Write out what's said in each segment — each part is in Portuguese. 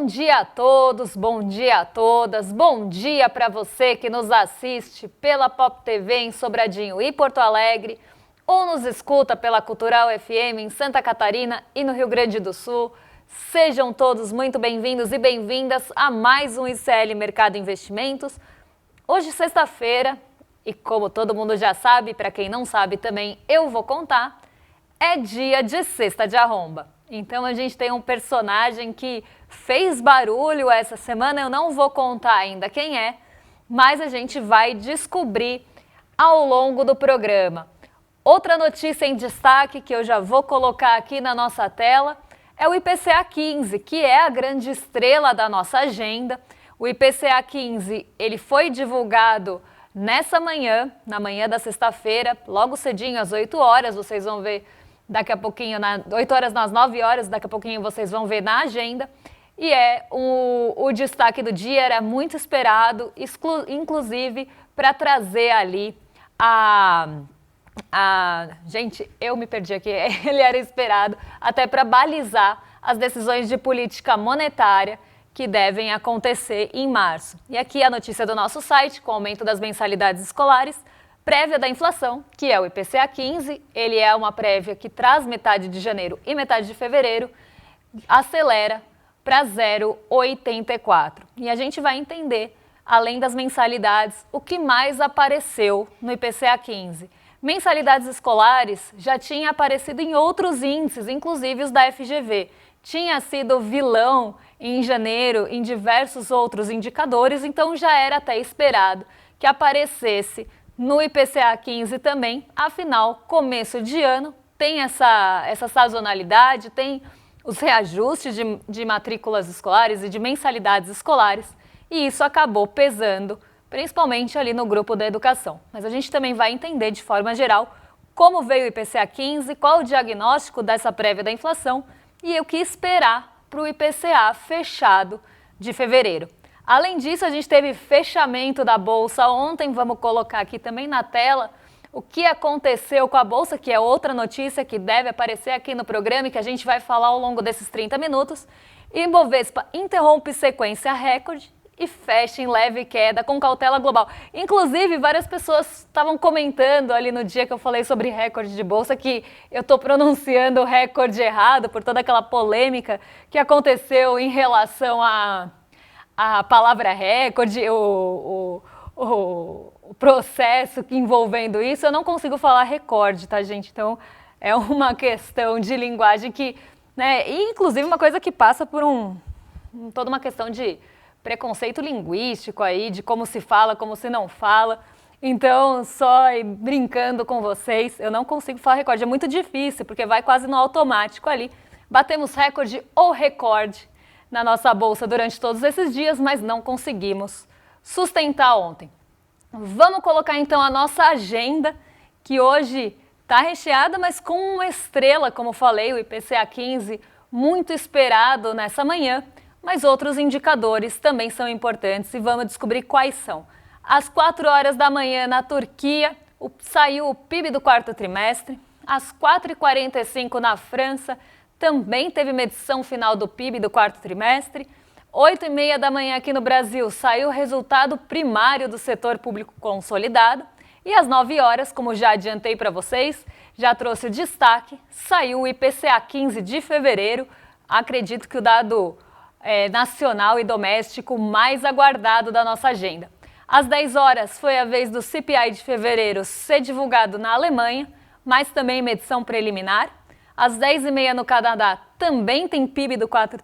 Bom dia a todos, bom dia a todas, bom dia para você que nos assiste pela Pop TV em Sobradinho e Porto Alegre ou nos escuta pela Cultural FM em Santa Catarina e no Rio Grande do Sul. Sejam todos muito bem-vindos e bem-vindas a mais um ICL Mercado Investimentos. Hoje, sexta-feira, e como todo mundo já sabe, para quem não sabe também eu vou contar, é dia de Sexta de Arromba. Então a gente tem um personagem que fez barulho essa semana, eu não vou contar ainda quem é, mas a gente vai descobrir ao longo do programa. Outra notícia em destaque que eu já vou colocar aqui na nossa tela é o IPCA 15, que é a grande estrela da nossa agenda. O IPCA 15, ele foi divulgado nessa manhã, na manhã da sexta-feira, logo cedinho, às 8 horas, vocês vão ver daqui a pouquinho, 8 horas nas 9 horas, daqui a pouquinho vocês vão ver na agenda. E o destaque do dia era muito esperado, inclusive para trazer ali Gente, eu me perdi aqui, ele era esperado até para balizar as decisões de política monetária que devem acontecer em março. E aqui a notícia do nosso site, com o aumento das mensalidades escolares, prévia da inflação, que é o IPCA 15, ele é uma prévia que traz metade de janeiro e metade de fevereiro, acelera para 0,84. E a gente vai entender, além das mensalidades, o que mais apareceu no IPCA 15. Mensalidades escolares já tinha aparecido em outros índices, inclusive os da FGV. Tinha sido vilão em janeiro em diversos outros indicadores, então já era até esperado que aparecesse no IPCA 15 também. Afinal, começo de ano tem essa sazonalidade, tem os reajustes de matrículas escolares e de mensalidades escolares, e isso acabou pesando, principalmente ali no grupo da educação. Mas a gente também vai entender de forma geral como veio o IPCA 15, qual o diagnóstico dessa prévia da inflação e o que esperar para o IPCA fechado de fevereiro. Além disso, a gente teve fechamento da Bolsa ontem, vamos colocar aqui também na tela o que aconteceu com a Bolsa, que é outra notícia que deve aparecer aqui no programa e que a gente vai falar ao longo desses 30 minutos. Ibovespa interrompe sequência recorde e fecha em leve queda com cautela global. Inclusive, várias pessoas estavam comentando ali no dia que eu falei sobre recorde de Bolsa que eu estou pronunciando o recorde errado por toda aquela polêmica que aconteceu em relação a palavra recorde, o processo envolvendo isso. Eu não consigo falar recorde, tá, gente? Então, é uma questão de linguagem que, né, e inclusive uma coisa que passa por toda uma questão de preconceito linguístico aí, de como se fala, como se não fala. Então, só brincando com vocês, eu não consigo falar recorde. É muito difícil, porque vai quase no automático ali. Batemos recorde ou recorde na nossa bolsa durante todos esses dias, mas não conseguimos sustentar ontem. Vamos colocar então a nossa agenda, que hoje está recheada, mas com uma estrela, como falei, o IPCA 15, muito esperado nessa manhã, mas outros indicadores também são importantes e vamos descobrir quais são. Às 4 horas da manhã, na Turquia, saiu o PIB do quarto trimestre. Às 4h45 na França, também teve medição final do PIB do quarto trimestre. 8h30 da manhã aqui no Brasil saiu o resultado primário do setor público consolidado. E às 9 horas, como já adiantei para vocês, já trouxe o destaque, saiu o IPCA 15 de fevereiro. Acredito que o dado nacional e doméstico mais aguardado da nossa agenda. Às 10 horas foi a vez do CPI de fevereiro ser divulgado na Alemanha, mas também medição preliminar. Às 10h30 no Canadá também tem PIB do quarto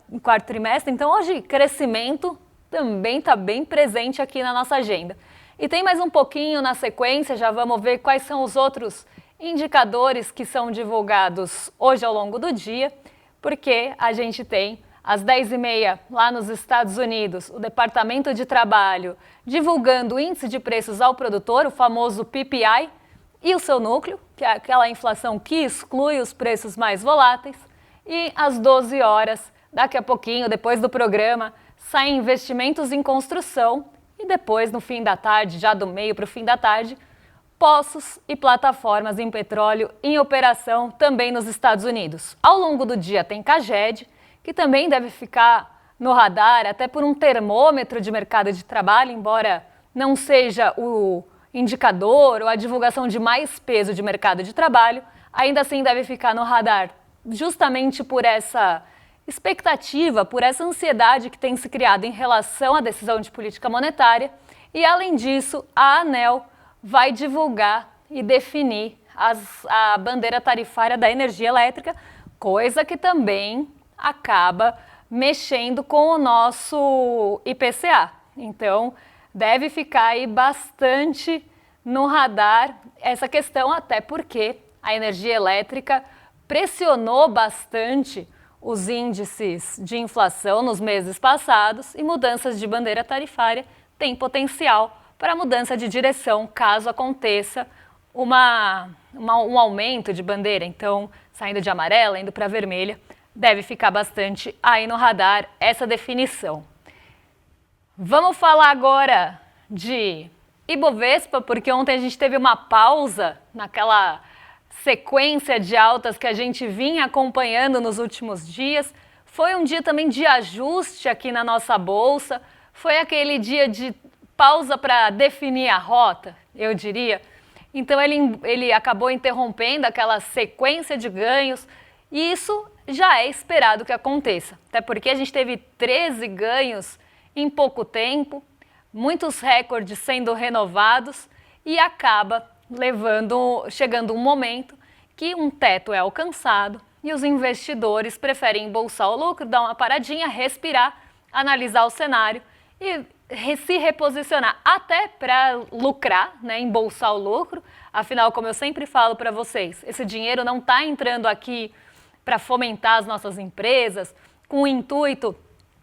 trimestre, então hoje crescimento também está bem presente aqui na nossa agenda. E tem mais um pouquinho na sequência, já vamos ver quais são os outros indicadores que são divulgados hoje ao longo do dia, porque a gente tem às 10h30 lá nos Estados Unidos o Departamento de Trabalho divulgando o índice de preços ao produtor, o famoso PPI, e o seu núcleo, que é aquela inflação que exclui os preços mais voláteis. E às 12 horas, daqui a pouquinho, depois do programa, saem investimentos em construção e depois, no fim da tarde, já do meio para o fim da tarde, poços e plataformas em petróleo em operação também nos Estados Unidos. Ao longo do dia tem Caged, que também deve ficar no radar, até por um termômetro de mercado de trabalho, embora não seja o indicador ou a divulgação de mais peso de mercado de trabalho, ainda assim deve ficar no radar, justamente por essa expectativa, por essa ansiedade que tem se criado em relação à decisão de política monetária. E, além disso, a ANEEL vai divulgar e definir a bandeira tarifária da energia elétrica, coisa que também acaba mexendo com o nosso IPCA. Então, deve ficar aí bastante no radar essa questão, até porque a energia elétrica pressionou bastante os índices de inflação nos meses passados e mudanças de bandeira tarifária têm potencial para mudança de direção caso aconteça um aumento de bandeira. Então, saindo de amarela, indo para vermelha, deve ficar bastante aí no radar essa definição. Vamos falar agora de Ibovespa, porque ontem a gente teve uma pausa naquela sequência de altas que a gente vinha acompanhando nos últimos dias. Foi um dia também de ajuste aqui na nossa bolsa, foi aquele dia de pausa para definir a rota, eu diria. Então ele acabou interrompendo aquela sequência de ganhos e isso já é esperado que aconteça, até porque a gente teve 13 ganhos em pouco tempo, muitos recordes sendo renovados e acaba chegando um momento que um teto é alcançado e os investidores preferem embolsar o lucro, dar uma paradinha, respirar, analisar o cenário e se reposicionar até para lucrar, né, embolsar o lucro. Afinal, como eu sempre falo para vocês, esse dinheiro não está entrando aqui para fomentar as nossas empresas com o intuito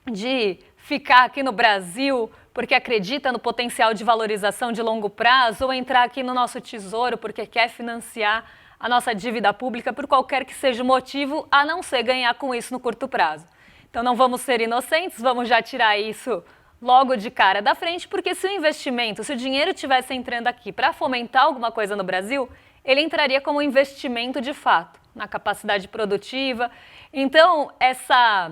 de ficar aqui no Brasil porque acredita no potencial de valorização de longo prazo ou entrar aqui no nosso tesouro porque quer financiar a nossa dívida pública por qualquer que seja o motivo, a não ser ganhar com isso no curto prazo. Então não vamos ser inocentes, vamos já tirar isso logo de cara da frente, porque se o dinheiro estivesse entrando aqui para fomentar alguma coisa no Brasil, ele entraria como investimento de fato, na capacidade produtiva. Então, essa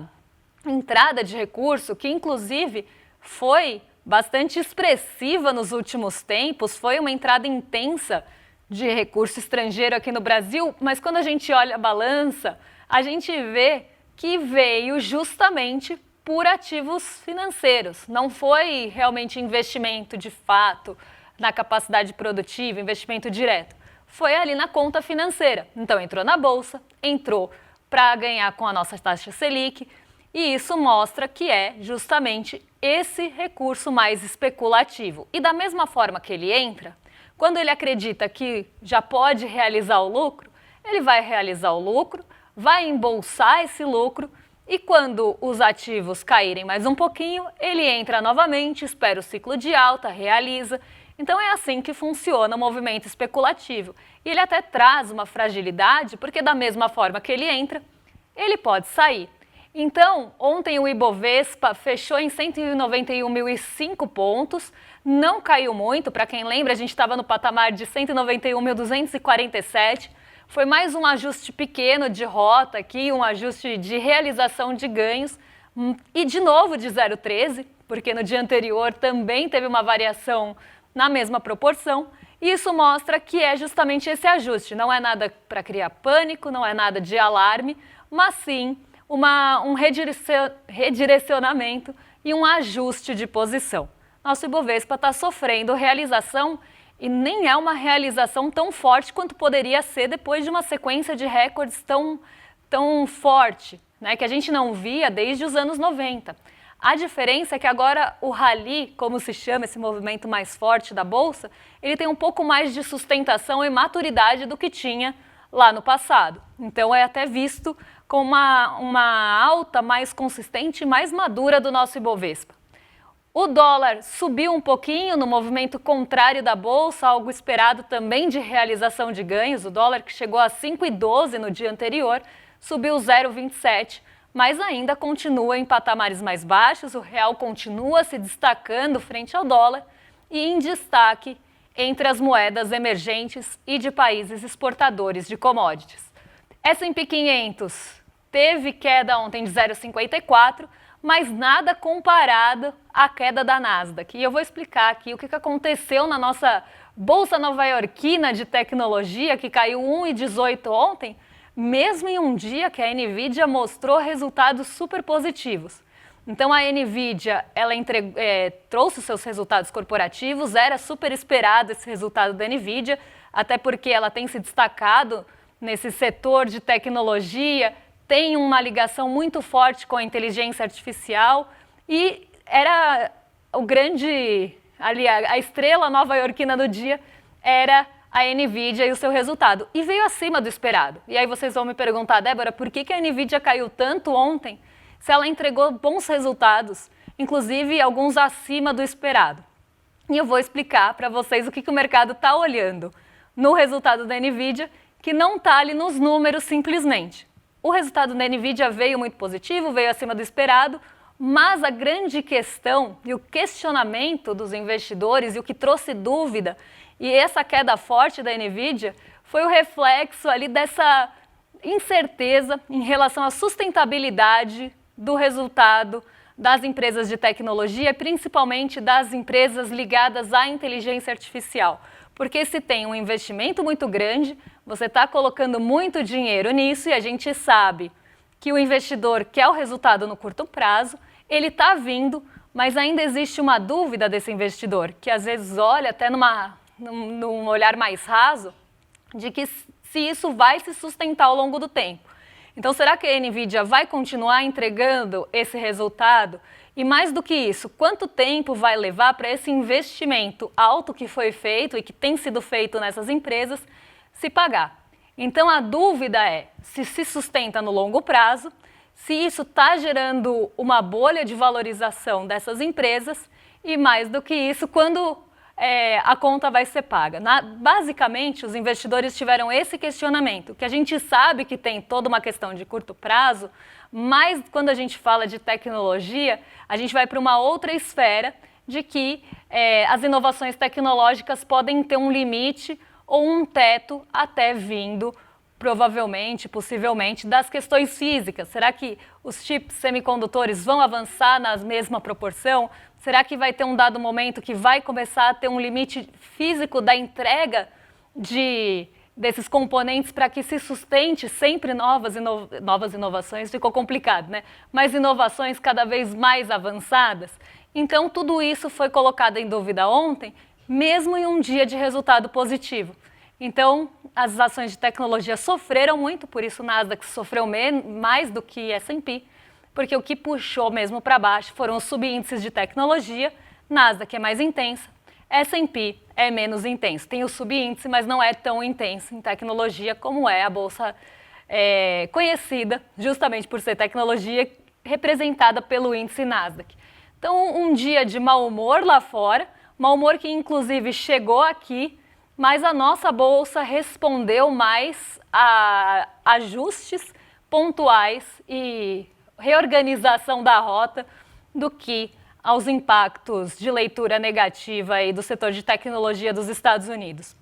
entrada de recurso, que inclusive foi bastante expressiva nos últimos tempos, foi uma entrada intensa de recurso estrangeiro aqui no Brasil, mas quando a gente olha a balança, a gente vê que veio justamente por ativos financeiros. Não foi realmente investimento de fato na capacidade produtiva, investimento direto. Foi ali na conta financeira. Então entrou na bolsa, entrou para ganhar com a nossa taxa Selic, e isso mostra que é justamente esse recurso mais especulativo. E da mesma forma que ele entra, quando ele acredita que já pode realizar o lucro, ele vai realizar o lucro, vai embolsar esse lucro e quando os ativos caírem mais um pouquinho, ele entra novamente, espera o ciclo de alta, realiza. Então é assim que funciona o movimento especulativo. E ele até traz uma fragilidade, porque da mesma forma que ele entra, ele pode sair. Então, ontem o Ibovespa fechou em 191.005 pontos, não caiu muito, para quem lembra, a gente estava no patamar de 191.247, foi mais um ajuste pequeno de rota aqui, um ajuste de realização de ganhos, e de novo de 0,13, porque no dia anterior também teve uma variação na mesma proporção. Isso mostra que é justamente esse ajuste, não é nada para criar pânico, não é nada de alarme, mas sim um redirecionamento e um ajuste de posição. Nosso Ibovespa está sofrendo realização e nem é uma realização tão forte quanto poderia ser depois de uma sequência de recordes tão forte, né, que a gente não via desde os anos 90. A diferença é que agora o rally, como se chama esse movimento mais forte da Bolsa, ele tem um pouco mais de sustentação e maturidade do que tinha lá no passado. Então é até visto como uma alta mais consistente e mais madura do nosso Ibovespa. O dólar subiu um pouquinho no movimento contrário da Bolsa, algo esperado também de realização de ganhos. O dólar, que chegou a 5,12 no dia anterior, subiu 0,27, mas ainda continua em patamares mais baixos. O real continua se destacando frente ao dólar e em destaque entre as moedas emergentes e de países exportadores de commodities. S&P 500 teve queda ontem de 0,54, mas nada comparado à queda da Nasdaq. E eu vou explicar aqui o que aconteceu na nossa Bolsa Nova-Iorquina de tecnologia, que caiu 1,18 ontem, mesmo em um dia que a Nvidia mostrou resultados super positivos. Então a Nvidia ela trouxe seus resultados corporativos, era super esperado esse resultado da Nvidia, até porque ela tem se destacado nesse setor de tecnologia, tem uma ligação muito forte com a inteligência artificial e era o grande, ali, a estrela nova-iorquina do dia era a Nvidia e o seu resultado. E veio acima do esperado. E aí vocês vão me perguntar, Débora, por que a Nvidia caiu tanto ontem se ela entregou bons resultados, inclusive alguns acima do esperado? E eu vou explicar para vocês o que o mercado está olhando no resultado da Nvidia, que não está ali nos números simplesmente. O resultado da Nvidia veio muito positivo, veio acima do esperado, mas a grande questão e o questionamento dos investidores e o que trouxe dúvida e essa queda forte da Nvidia foi o reflexo ali dessa incerteza em relação à sustentabilidade do resultado das empresas de tecnologia, principalmente das empresas ligadas à inteligência artificial. Porque se tem um investimento muito grande, você está colocando muito dinheiro nisso e a gente sabe que o investidor quer o resultado no curto prazo, ele está vindo, mas ainda existe uma dúvida desse investidor, que às vezes olha até num olhar mais raso, de que se isso vai se sustentar ao longo do tempo. Então, será que a Nvidia vai continuar entregando esse resultado? E mais do que isso, quanto tempo vai levar para esse investimento alto que foi feito e que tem sido feito nessas empresas se pagar? Então, a dúvida é se sustenta no longo prazo, se isso está gerando uma bolha de valorização dessas empresas e, mais do que isso, quando a conta vai ser paga. Basicamente, os investidores tiveram esse questionamento, que a gente sabe que tem toda uma questão de curto prazo, mas quando a gente fala de tecnologia, a gente vai para uma outra esfera de que as inovações tecnológicas podem ter um limite ou um teto até vindo, provavelmente, possivelmente, das questões físicas. Será que os chips semicondutores vão avançar na mesma proporção? Será que vai ter um dado momento que vai começar a ter um limite físico da entrega desses componentes para que se sustente sempre novas inovações? Ficou complicado, né? Mas inovações cada vez mais avançadas. Então, tudo isso foi colocado em dúvida ontem, mesmo em um dia de resultado positivo. Então, as ações de tecnologia sofreram muito, por isso o Nasdaq sofreu mais do que S&P, porque o que puxou mesmo para baixo foram os subíndices de tecnologia. Nasdaq é mais intensa, S&P é menos intenso. Tem o subíndice, mas não é tão intenso em tecnologia como é a bolsa conhecida, justamente por ser tecnologia, representada pelo índice Nasdaq. Então, um dia de mau humor lá fora, mau humor que inclusive chegou aqui, mas a nossa bolsa respondeu mais a ajustes pontuais e reorganização da rota do que aos impactos de leitura negativa aí do setor de tecnologia dos Estados Unidos.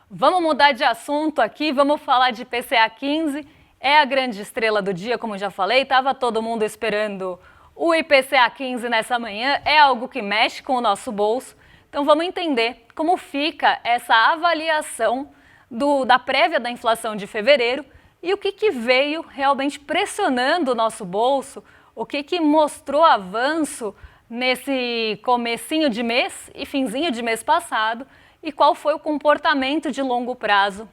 Vamos mudar de assunto aqui, vamos falar de IPCA 15, é a grande estrela do dia, como já falei, estava todo mundo esperando o IPCA 15 nessa manhã, é algo que mexe com o nosso bolso, então vamos entender como fica essa avaliação da prévia da inflação de fevereiro e o que veio realmente pressionando o nosso bolso, o que mostrou avanço nesse comecinho de mês e finzinho de mês passado e qual foi o comportamento de longo prazo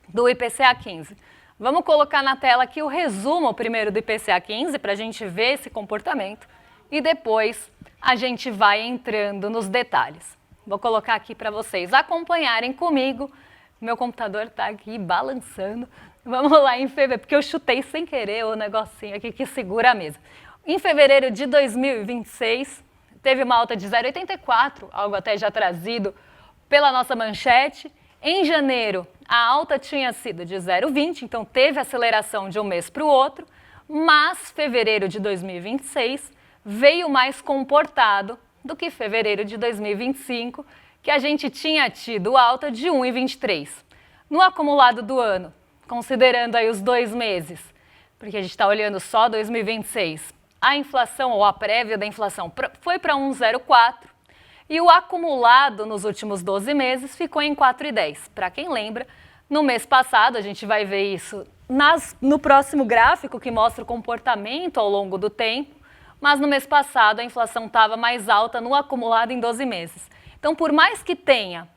do IPCA 15. Vamos colocar na tela aqui o resumo primeiro do IPCA 15 para a gente ver esse comportamento e depois a gente vai entrando nos detalhes. Vou colocar aqui para vocês acompanharem comigo. Meu computador está aqui balançando. Vamos lá em fevereiro, porque eu chutei sem querer o negocinho aqui que segura a mesa. Em fevereiro de 2026, teve uma alta de 0,84, algo até já trazido pela nossa manchete. Em janeiro, a alta tinha sido de 0,20, então teve aceleração de um mês para o outro, mas fevereiro de 2026 veio mais comportado do que fevereiro de 2025, que a gente tinha tido alta de 1,23. No acumulado do ano, considerando aí os 2 meses, porque a gente está olhando só 2026, a inflação, ou a prévia da inflação, foi para 1,04 e o acumulado nos últimos 12 meses ficou em 4,10. Para quem lembra, no mês passado, a gente vai ver isso no próximo gráfico que mostra o comportamento ao longo do tempo, mas no mês passado a inflação estava mais alta no acumulado em 12 meses. Então, por mais que tenha,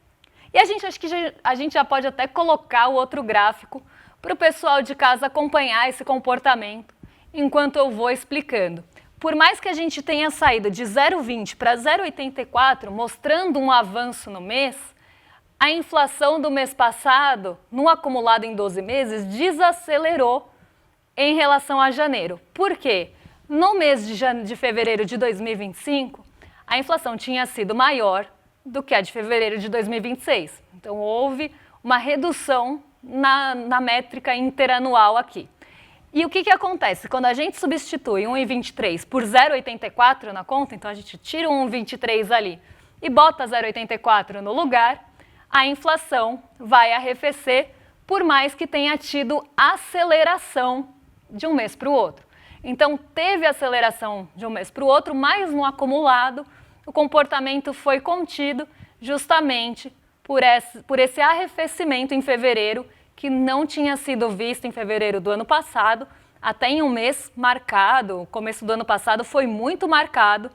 e acho que a gente já pode até colocar o outro gráfico para o pessoal de casa acompanhar esse comportamento enquanto eu vou explicando. Por mais que a gente tenha saído de 0,20 para 0,84, mostrando um avanço no mês, a inflação do mês passado, no acumulado em 12 meses, desacelerou em relação a janeiro. Por quê? No mês de fevereiro de 2025, a inflação tinha sido maior do que a de fevereiro de 2026. Então, houve uma redução na métrica interanual aqui. E o que acontece? Quando a gente substitui 1,23 por 0,84 na conta, então a gente tira o 1,23 ali e bota 0,84 no lugar, a inflação vai arrefecer, por mais que tenha tido aceleração de um mês para o outro. Então, teve aceleração de um mês para o outro, mas no acumulado, o comportamento foi contido justamente por esse arrefecimento em fevereiro, que não tinha sido visto em fevereiro do ano passado, até em um mês marcado, o começo do ano passado foi muito marcado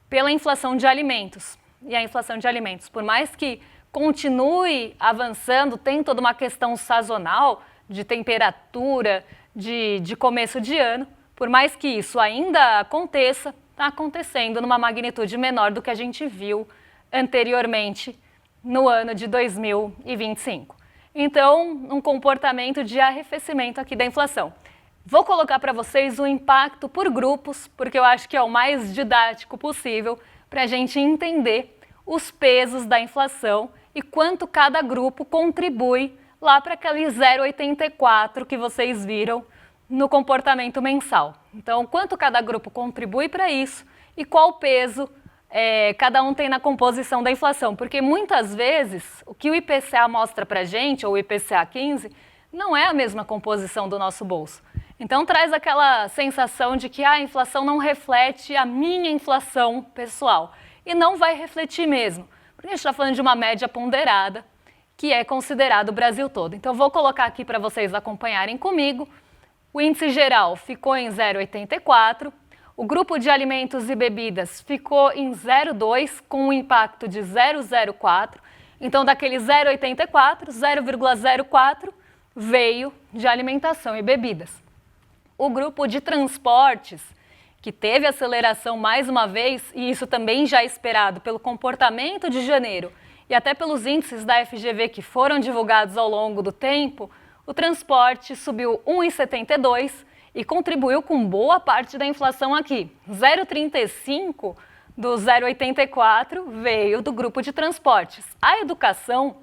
pela inflação de alimentos. E a inflação de alimentos, por mais que continue avançando, tem toda uma questão sazonal de temperatura, de começo de ano, por mais que isso ainda aconteça, está acontecendo numa magnitude menor do que a gente viu anteriormente no ano de 2025. Então, um comportamento de arrefecimento aqui da inflação. Vou colocar para vocês o impacto por grupos, porque eu acho que é o mais didático possível para a gente entender os pesos da inflação e quanto cada grupo contribui lá para aquele 0,84 que vocês viram no comportamento mensal. Então, quanto cada grupo contribui para isso e qual peso cada um tem na composição da inflação, porque muitas vezes o que o IPCA mostra para a gente, ou o IPCA 15, não é a mesma composição do nosso bolso. Então traz aquela sensação de que a inflação não reflete a minha inflação pessoal, e não vai refletir mesmo, porque a gente está falando de uma média ponderada, que é considerado o Brasil todo. Então vou colocar aqui para vocês acompanharem comigo. O índice geral ficou em 0,84, o grupo de alimentos e bebidas ficou em 0,2, com um impacto de 0,04. Então, daquele 0,84, 0,04 veio de alimentação e bebidas. O grupo de transportes, que teve aceleração mais uma vez, e isso também já esperado pelo comportamento de janeiro e até pelos índices da FGV que foram divulgados ao longo do tempo, o transporte subiu 1,72 e contribuiu com boa parte da inflação aqui. 0,35 do 0,84 veio do grupo de transportes. A educação,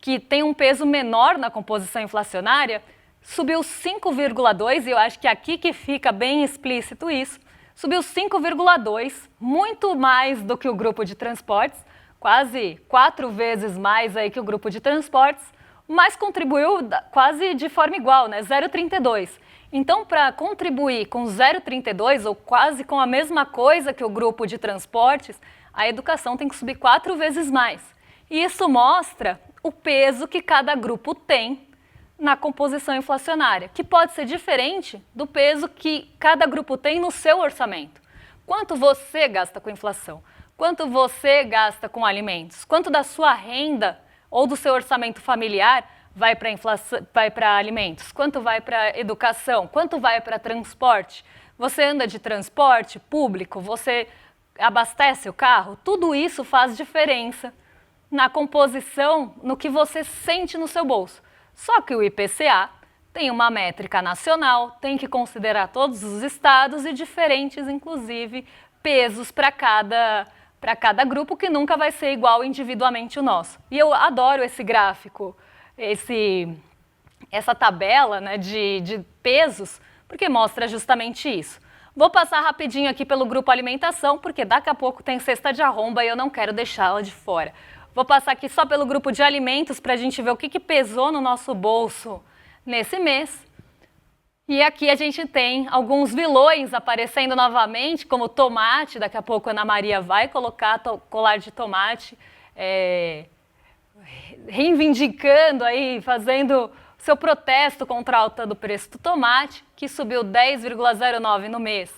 que tem um peso menor na composição inflacionária, subiu 5,2, e eu acho que é aqui que fica bem explícito isso, subiu 5,2, muito mais do que o grupo de transportes, quase 4 vezes mais aí que o grupo de transportes, mas contribuiu quase de forma igual, né? 0,32. Então, para contribuir com 0,32, ou quase com a mesma coisa que o grupo de transportes, a educação tem que subir 4 vezes mais. E isso mostra o peso que cada grupo tem na composição inflacionária, que pode ser diferente do peso que cada grupo tem no seu orçamento. Quanto você gasta com inflação? Quanto você gasta com alimentos? Quanto da sua renda ou do seu orçamento familiar vai para inflação, vai para alimentos? Quanto vai para educação? Quanto vai para transporte? Você anda de transporte público? Você abastece o carro? Tudo isso faz diferença na composição, no que você sente no seu bolso. Só que o IPCA tem uma métrica nacional, tem que considerar todos os estados e diferentes, inclusive, pesos para cada grupo, que nunca vai ser igual individualmente o nosso. E eu adoro esse gráfico, essa tabela, né, de pesos, porque mostra justamente isso. Vou passar rapidinho aqui pelo grupo alimentação, porque daqui a pouco tem cesta de arromba e eu não quero deixá-la de fora. Vou passar aqui só pelo grupo de alimentos para a gente ver o que pesou no nosso bolso nesse mês. E aqui a gente tem alguns vilões aparecendo novamente, como tomate. Daqui a pouco a Ana Maria vai colocar colar de tomate, reivindicando aí, fazendo seu protesto contra a alta do preço do tomate, que subiu 10,09 no mês.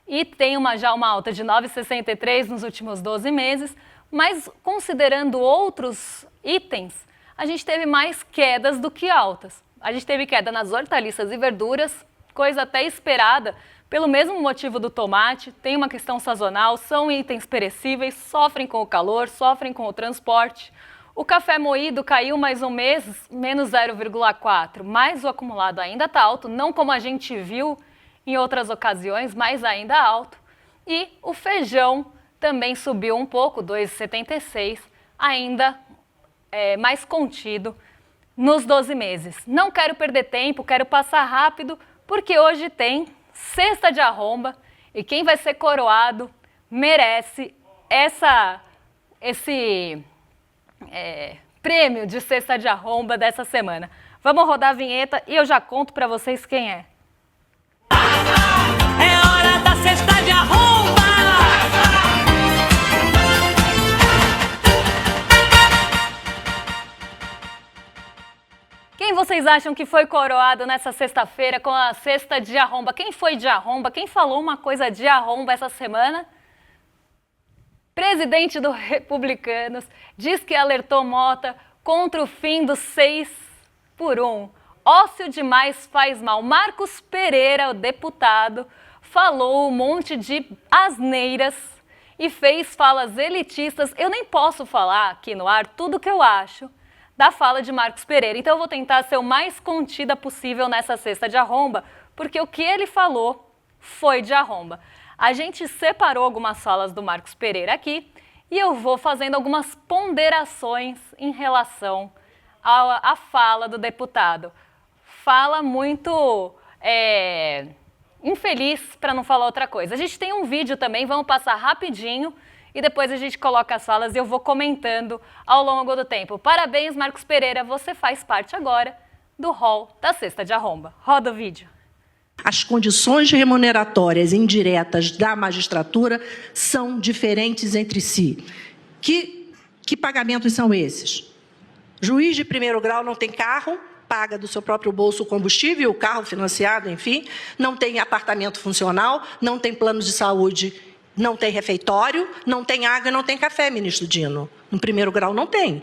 E tem já uma alta de 9,63 nos últimos 12 meses, mas considerando outros itens, a gente teve mais quedas do que altas. A gente teve queda nas hortaliças e verduras, coisa até esperada, pelo mesmo motivo do tomate, tem uma questão sazonal, são itens perecíveis, sofrem com o calor, sofrem com o transporte. O café moído caiu mais um mês, menos 0,4, mas o acumulado ainda está alto, não como a gente viu em outras ocasiões, mas ainda alto. E o feijão também subiu um pouco, 2,76, ainda mais contido nos 12 meses. Não quero perder tempo, quero passar rápido, porque hoje tem cesta de arromba e quem vai ser coroado merece esse prêmio de cesta de arromba dessa semana. Vamos rodar a vinheta e eu já conto para vocês quem é. É hora da cesta de arromba! Quem vocês acham que foi coroado nessa sexta-feira com a cesta de arromba? Quem foi de arromba? Quem falou uma coisa de arromba essa semana? Presidente do Republicanos diz que alertou Mota contra o fim dos 6x1. Ócio demais faz mal. Marcos Pereira, o deputado, falou um monte de asneiras e fez falas elitistas. Eu nem posso falar aqui no ar tudo o que eu acho da fala de Marcos Pereira. Então eu vou tentar ser o mais contida possível nessa cesta de arromba, porque o que ele falou foi de arromba. A gente separou algumas falas do Marcos Pereira aqui e eu vou fazendo algumas ponderações em relação à fala do deputado. Fala muito infeliz, para não falar outra coisa. A gente tem um vídeo também, vamos passar rapidinho e depois a gente coloca as falas e eu vou comentando ao longo do tempo. Parabéns, Marcos Pereira, você faz parte agora do hall da cesta de arromba. Roda o vídeo. As condições remuneratórias indiretas da magistratura são diferentes entre si. Que pagamentos são esses? Juiz de primeiro grau não tem carro, paga do seu próprio bolso o combustível, o carro financiado, enfim, não tem apartamento funcional, não tem plano de saúde, não tem refeitório, não tem água e não tem café, ministro Dino. No primeiro grau não tem.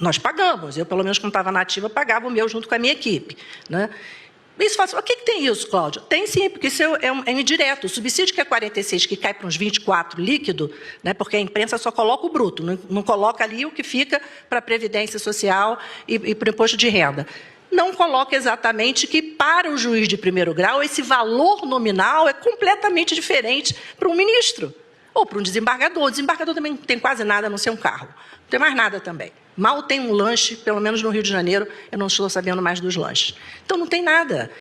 Nós pagamos. Eu, pelo menos, quando estava na ativa, pagava o meu junto com a minha equipe, né? Isso faz. O que tem isso, Cláudio? Tem sim, porque isso é indireto. O subsídio que é 46, que cai para uns 24 líquido, né, porque a imprensa só coloca o bruto, não coloca ali o que fica para a Previdência Social e para o imposto de renda. Não coloca exatamente que, para o juiz de primeiro grau, esse valor nominal é completamente diferente para um ministro ou para um desembargador. O desembargador também não tem quase nada, a não ser um carro. Não tem mais nada também. Mal tem um lanche, pelo menos no Rio de Janeiro, eu não estou sabendo mais dos lanches. Então, não tem nada.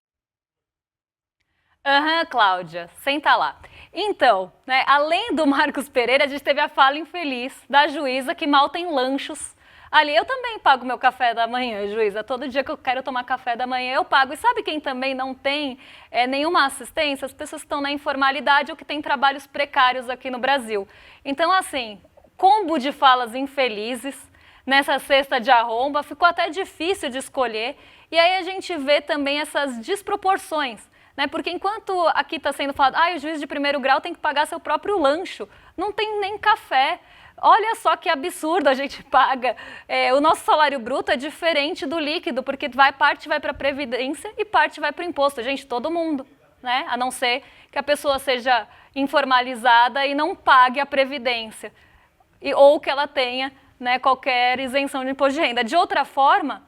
Cláudia, senta lá. Então, né, além do Marcos Pereira, a gente teve a fala infeliz da juíza que mal tem lanchos. Ali eu também pago meu café da manhã, juíza. Todo dia que eu quero tomar café da manhã eu pago. E sabe quem também não tem nenhuma assistência? As pessoas que estão na informalidade ou que têm trabalhos precários aqui no Brasil. Então, assim, combo de falas infelizes nessa cesta de arromba, ficou até difícil de escolher. E aí a gente vê também essas desproporções, né? Porque enquanto aqui está sendo falado, o juiz de primeiro grau tem que pagar seu próprio lancho, não tem nem café. Olha só que absurdo, a gente paga. O nosso salário bruto é diferente do líquido, porque parte vai para a Previdência e parte vai para o imposto. Gente, todo mundo, né? A não ser que a pessoa seja informalizada e não pague a Previdência. Ou que ela tenha, né, qualquer isenção de imposto de renda. De outra forma,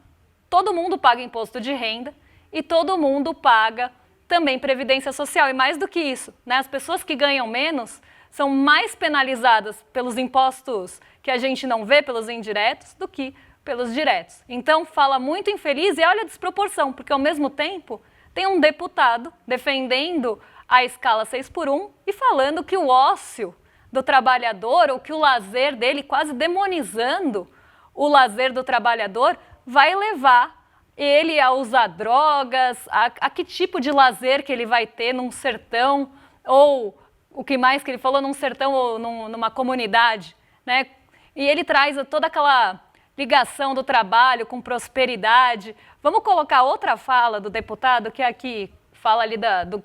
todo mundo paga imposto de renda e todo mundo paga também Previdência Social. E mais do que isso, né, as pessoas que ganham menos são mais penalizadas pelos impostos que a gente não vê, pelos indiretos, do que pelos diretos. Então, fala muito infeliz e olha a desproporção, porque ao mesmo tempo tem um deputado defendendo a escala 6x1 e falando que o ócio do trabalhador, ou que o lazer dele, quase demonizando o lazer do trabalhador, vai levar ele a usar drogas, a que tipo de lazer que ele vai ter num sertão, ou o que mais que ele falou, num sertão ou numa comunidade, né? E ele traz toda aquela ligação do trabalho com prosperidade. Vamos colocar outra fala do deputado, que aqui fala ali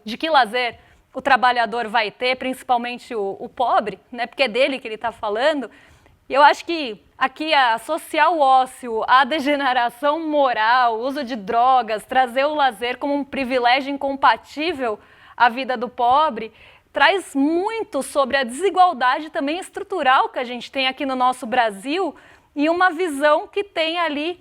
de que lazer o trabalhador vai ter, principalmente o pobre, né? Porque é dele que ele está falando. E eu acho que aqui associar o ócio à degeneração moral, o uso de drogas, trazer o lazer como um privilégio incompatível à vida do pobre, traz muito sobre a desigualdade também estrutural que a gente tem aqui no nosso Brasil e uma visão que tem ali,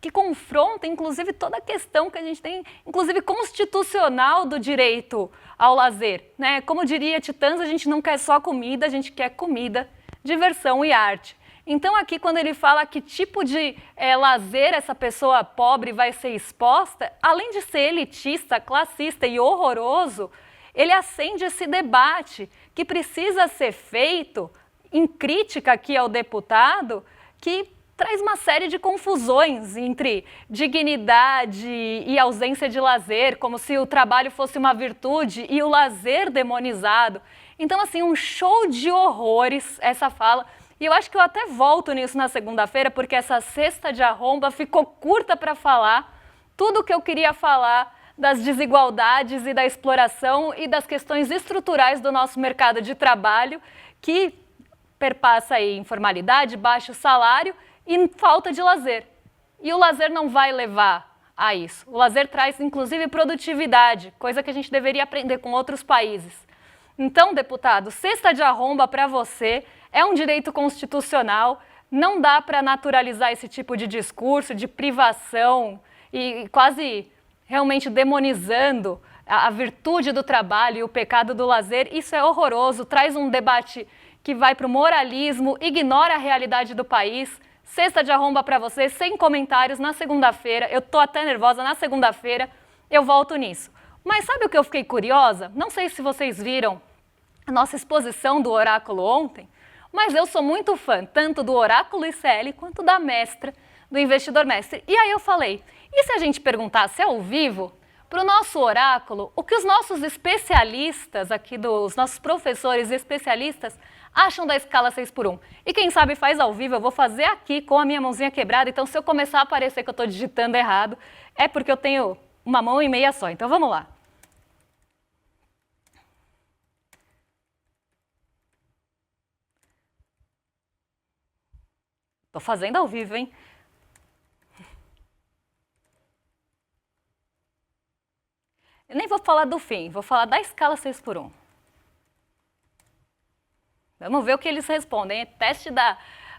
que confronta, inclusive, toda a questão que a gente tem, inclusive constitucional do direito ao lazer, né? Como diria Titãs, a gente não quer só comida, a gente quer comida, diversão e arte. Então aqui quando ele fala que tipo de lazer essa pessoa pobre vai ser exposta, além de ser elitista, classista e horroroso, ele acende esse debate que precisa ser feito em crítica aqui ao deputado, que traz uma série de confusões entre dignidade e ausência de lazer, como se o trabalho fosse uma virtude e o lazer demonizado. Então, assim, um show de horrores essa fala. E eu acho que eu até volto nisso na segunda-feira, porque essa cesta de arromba ficou curta para falar tudo o que eu queria falar das desigualdades e da exploração e das questões estruturais do nosso mercado de trabalho, que perpassa aí informalidade, baixo salário e falta de lazer. E o lazer não vai levar a isso. O lazer traz, inclusive, produtividade, coisa que a gente deveria aprender com outros países. Então, deputado, cesta de arromba para você é um direito constitucional, não dá para naturalizar esse tipo de discurso, de privação e quase realmente demonizando a virtude do trabalho e o pecado do lazer. Isso é horroroso, traz um debate que vai para o moralismo, ignora a realidade do país. Cesta de arromba para você, sem comentários, na segunda-feira. Eu tô até nervosa, na segunda-feira eu volto nisso. Mas sabe o que eu fiquei curiosa? Não sei se vocês viram a nossa exposição do oráculo ontem, mas eu sou muito fã tanto do oráculo ICL quanto da mestra, do investidor mestre. E aí eu falei, e se a gente perguntasse ao vivo para o nosso oráculo o que os nossos especialistas aqui, os nossos professores especialistas, acham da escala 6x1. E quem sabe faz ao vivo, eu vou fazer aqui com a minha mãozinha quebrada, então se eu começar a parecer que eu estou digitando errado, é porque eu tenho uma mão e meia só. Então vamos lá. Estou fazendo ao vivo, hein? Eu nem vou falar do fim, vou falar da escala 6x1. Vamos ver o que eles respondem. É teste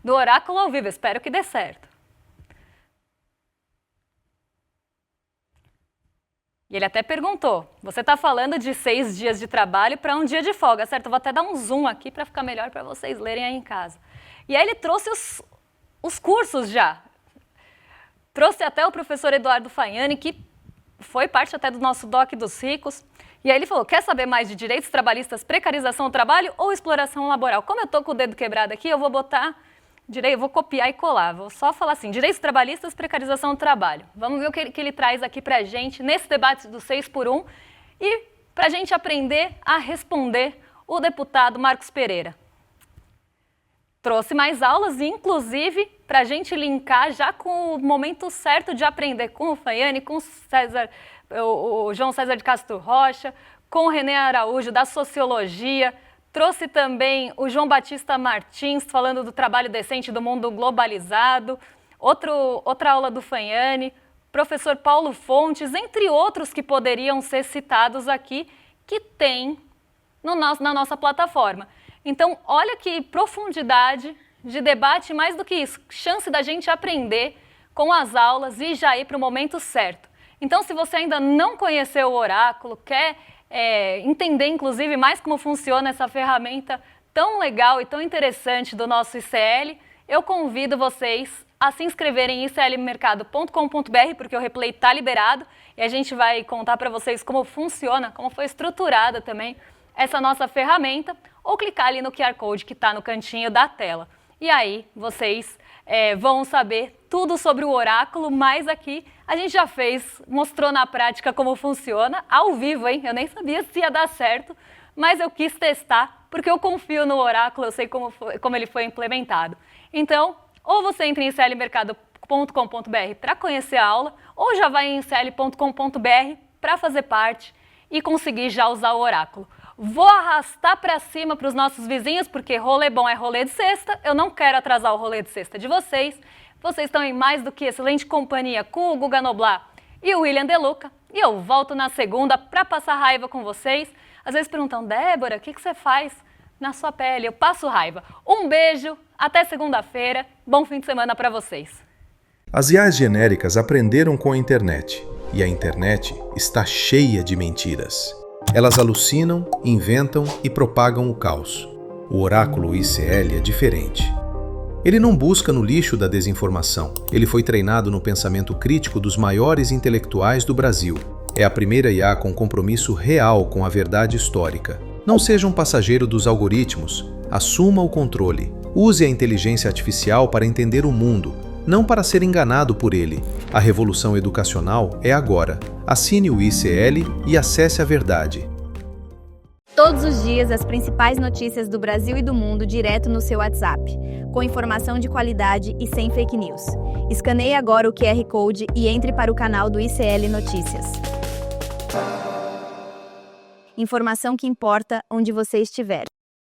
do oráculo ao vivo, espero que dê certo. E ele até perguntou, você está falando de 6 dias de trabalho para 1 dia de folga, certo? Eu vou até dar um zoom aqui para ficar melhor para vocês lerem aí em casa. E aí ele trouxe os cursos já. Trouxe até o professor Eduardo Fagnani, que foi parte até do nosso DOC dos ricos. E aí ele falou, quer saber mais de direitos trabalhistas, precarização do trabalho ou exploração laboral? Como eu estou com o dedo quebrado aqui, eu vou botar, vou copiar e colar. Vou só falar assim, direitos trabalhistas, precarização do trabalho. Vamos ver o que ele traz aqui para a gente nesse debate do 6x1 e para a gente aprender a responder o deputado Marcos Pereira. Trouxe mais aulas, inclusive, para a gente linkar já com o momento certo de aprender com o Fagnani, com o João César de Castro Rocha, com o René Araújo, da Sociologia. Trouxe também o João Batista Martins, falando do trabalho decente do mundo globalizado. Outra aula do Fagnani, professor Paulo Fontes, entre outros que poderiam ser citados aqui, que tem na nossa plataforma. Então, olha que profundidade de debate, mais do que isso, chance da gente aprender com as aulas e já ir para o momento certo. Então, se você ainda não conheceu o oráculo, quer entender, inclusive, mais como funciona essa ferramenta tão legal e tão interessante do nosso ICL, eu convido vocês a se inscreverem em iclmercado.com.br, porque o replay está liberado e a gente vai contar para vocês como funciona, como foi estruturada também essa nossa ferramenta, ou clicar ali no QR Code que está no cantinho da tela. E aí vocês vão saber tudo sobre o oráculo, mas aqui a gente já fez, mostrou na prática como funciona, ao vivo, hein? Eu nem sabia se ia dar certo, mas eu quis testar, porque eu confio no oráculo, eu sei como ele foi implementado. Então, ou você entra em iclmercado.com.br para conhecer a aula, ou já vai em icl.com.br para fazer parte e conseguir já usar o oráculo. Vou arrastar para cima para os nossos vizinhos, porque rolê bom é rolê de sexta. Eu não quero atrasar o rolê de sexta de vocês. Vocês estão em mais do que excelente companhia com o Guga Noblar e o William De Luca. E eu volto na segunda para passar raiva com vocês. Às vezes perguntam, Débora, o que você faz na sua pele? Eu passo raiva. Um beijo, até segunda-feira. Bom fim de semana para vocês. As IAs genéricas aprenderam com a internet. E a internet está cheia de mentiras. Elas alucinam, inventam e propagam o caos. O oráculo ICL é diferente. Ele não busca no lixo da desinformação. Ele foi treinado no pensamento crítico dos maiores intelectuais do Brasil. É a primeira IA com compromisso real com a verdade histórica. Não seja um passageiro dos algoritmos. Assuma o controle. Use a inteligência artificial para entender o mundo, não para ser enganado por ele. A revolução educacional é agora. Assine o ICL e acesse a verdade. Todos os dias, as principais notícias do Brasil e do mundo direto no seu WhatsApp, com informação de qualidade e sem fake news. Escaneie agora o QR Code e entre para o canal do ICL Notícias. Informação que importa onde você estiver.